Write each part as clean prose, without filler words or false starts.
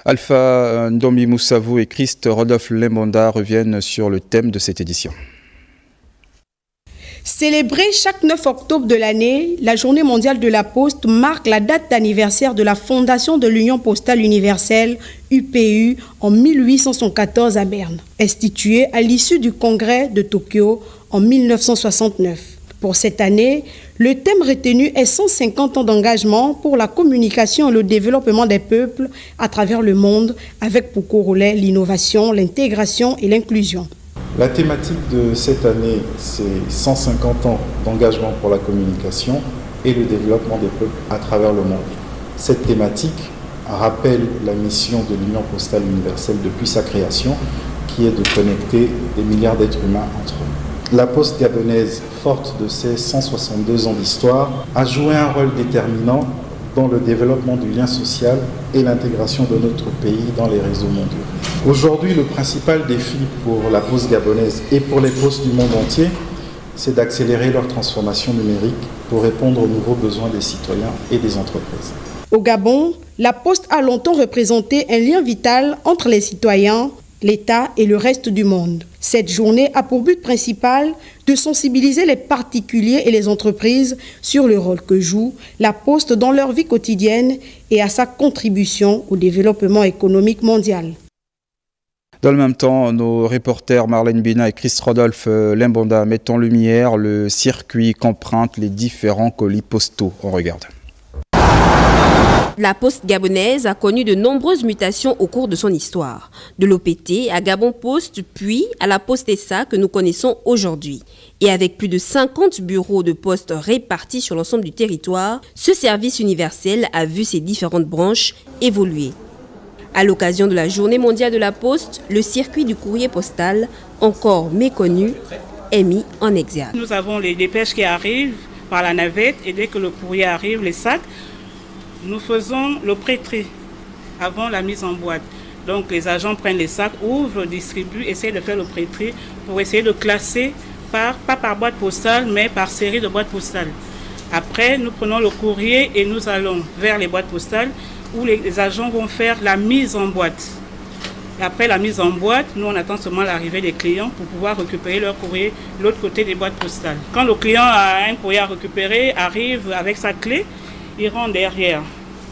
Alpha Ndombi Moussavou et Christ Rodolphe Lembonda reviennent sur le thème de cette édition. Célébrée chaque 9 octobre de l'année, la Journée mondiale de la Poste marque la date d'anniversaire de la fondation de l'Union postale universelle, UPU, en 1874 à Berne, instituée à l'issue du congrès de Tokyo en 1969. Pour cette année, le thème retenu est 150 ans d'engagement pour la communication et le développement des peuples à travers le monde, avec pour corollaire l'innovation, l'intégration et l'inclusion. La thématique de cette année, c'est 150 ans d'engagement pour la communication et le développement des peuples à travers le monde. Cette thématique rappelle la mission de l'Union postale universelle depuis sa création, qui est de connecter des milliards d'êtres humains entre eux. La Poste gabonaise, forte de ses 162 ans d'histoire, a joué un rôle déterminant dans le développement du lien social et l'intégration de notre pays dans les réseaux mondiaux. Aujourd'hui, le principal défi pour la Poste gabonaise et pour les postes du monde entier, c'est d'accélérer leur transformation numérique pour répondre aux nouveaux besoins des citoyens et des entreprises. Au Gabon, la Poste a longtemps représenté un lien vital entre les citoyens, l'État et le reste du monde. Cette journée a pour but principal de sensibiliser les particuliers et les entreprises sur le rôle que joue la Poste dans leur vie quotidienne et à sa contribution au développement économique mondial. Dans le même temps, nos reporters Marlène Bina et Christ Rodolphe Lembonda mettent en lumière le circuit qu'empruntent les différents colis postaux. On regarde. La Poste gabonaise a connu de nombreuses mutations au cours de son histoire. De l'OPT à Gabon Poste, puis à la Poste SA que nous connaissons aujourd'hui. Et avec plus de 50 bureaux de poste répartis sur l'ensemble du territoire, ce service universel a vu ses différentes branches évoluer. À l'occasion de la Journée mondiale de la Poste, le circuit du courrier postal, encore méconnu, est mis en exergue. Nous avons les dépêches qui arrivent par la navette et dès que le courrier arrive, les sacs, nous faisons le pré-tri avant la mise en boîte. Donc les agents prennent les sacs, ouvrent, distribuent, essayent de faire le pré-tri pour essayer de classer, pas par boîte postale, mais par série de boîtes postales. Après, nous prenons le courrier et nous allons vers les boîtes postales où les agents vont faire la mise en boîte. Après la mise en boîte, nous on attend seulement l'arrivée des clients pour pouvoir récupérer leur courrier de l'autre côté des boîtes postales. Quand le client a un courrier à récupérer, arrive avec sa clé, il rentre derrière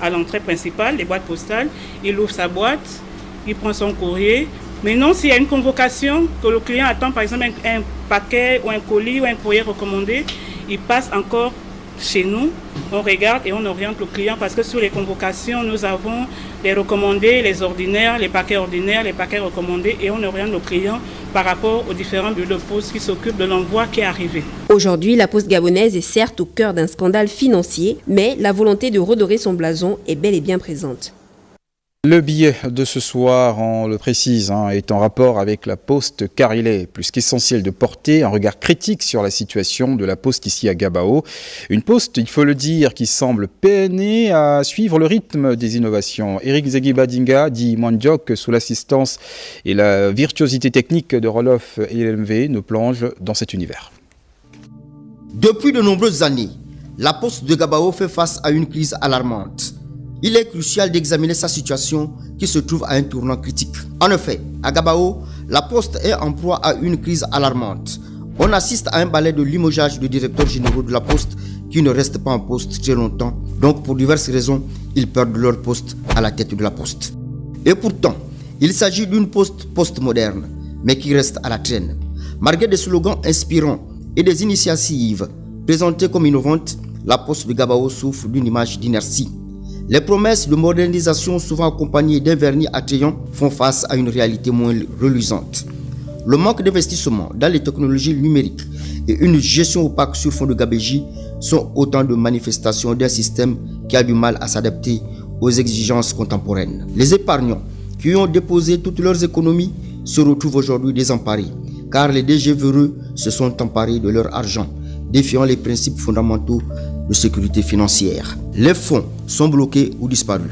à l'entrée principale des boîtes postales, il ouvre sa boîte, il prend son courrier. Maintenant, s'il y a une convocation, que le client attend par exemple un paquet ou un colis ou un courrier recommandé, il passe encore chez nous, on regarde et on oriente le client parce que sur les convocations, nous avons les recommandés, les ordinaires, les paquets ordinaires, les paquets recommandés et on oriente le client par rapport aux différents bureaux de poste qui s'occupent de l'envoi qui est arrivé. Aujourd'hui, la Poste gabonaise est certes au cœur d'un scandale financier, mais la volonté de redorer son blason est bel et bien présente. Le billet de ce soir, on le précise, est en rapport avec la Poste car il est plus qu'essentiel de porter un regard critique sur la situation de la Poste ici à Gabao. Une Poste, il faut le dire, qui semble peiner à suivre le rythme des innovations. Eric Zegui-Badinga, dit Mondjok, sous l'assistance et la virtuosité technique de Rodolphe LMV, nous plonge dans cet univers. Depuis de nombreuses années, la Poste de Gabao fait face à une crise alarmante. Il est crucial d'examiner sa situation qui se trouve à un tournant critique. En effet, à Gabao, la Poste est en proie à une crise alarmante. On assiste à un balai de limogeage de directeurs généraux de la Poste qui ne restent pas en poste très longtemps. Donc pour diverses raisons, ils perdent leur poste à la tête de la Poste. Et pourtant, il s'agit d'une Poste postmoderne, mais qui reste à la traîne. Malgré des slogans inspirants et des initiatives présentées comme innovantes, la Poste de Gabao souffre d'une image d'inertie. Les promesses de modernisation, souvent accompagnées d'un vernis attrayant, font face à une réalité moins reluisante. Le manque d'investissement dans les technologies numériques et une gestion opaque sur fond de gabegie sont autant de manifestations d'un système qui a du mal à s'adapter aux exigences contemporaines. Les épargnants qui ont déposé toutes leurs économies se retrouvent aujourd'hui désemparés, car les DG véreux se sont emparés de leur argent, défiant les principes fondamentaux de sécurité financière. Les fonds sont bloqués ou disparus.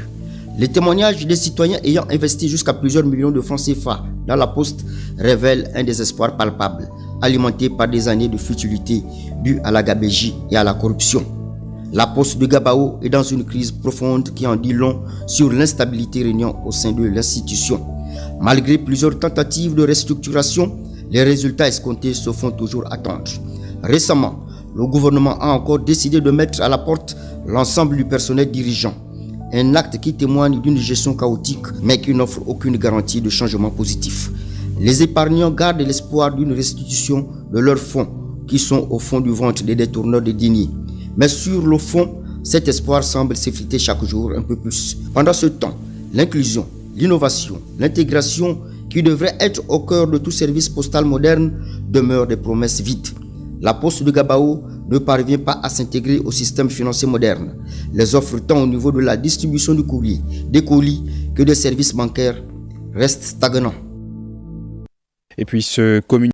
Les témoignages des citoyens ayant investi jusqu'à plusieurs millions de francs CFA dans la Poste révèlent un désespoir palpable, alimenté par des années de futilité dues à la gabegie et à la corruption. La Poste de Gabao est dans une crise profonde qui en dit long sur l'instabilité régnant au sein de l'institution. Malgré plusieurs tentatives de restructuration, les résultats escomptés se font toujours attendre. Récemment, le gouvernement a encore décidé de mettre à la porte l'ensemble du personnel dirigeant. Un acte qui témoigne d'une gestion chaotique, mais qui n'offre aucune garantie de changement positif. Les épargnants gardent l'espoir d'une restitution de leurs fonds, qui sont au fond du ventre des détourneurs de deniers. Mais sur le fond, cet espoir semble s'effriter chaque jour un peu plus. Pendant ce temps, l'inclusion, l'innovation, l'intégration, qui devraient être au cœur de tout service postal moderne, demeurent des promesses vides. La Poste de Gabao ne parvient pas à s'intégrer au système financier moderne. Les offres tant au niveau de la distribution du courrier, des colis, que des services bancaires restent stagnants. Et puis ce communiqué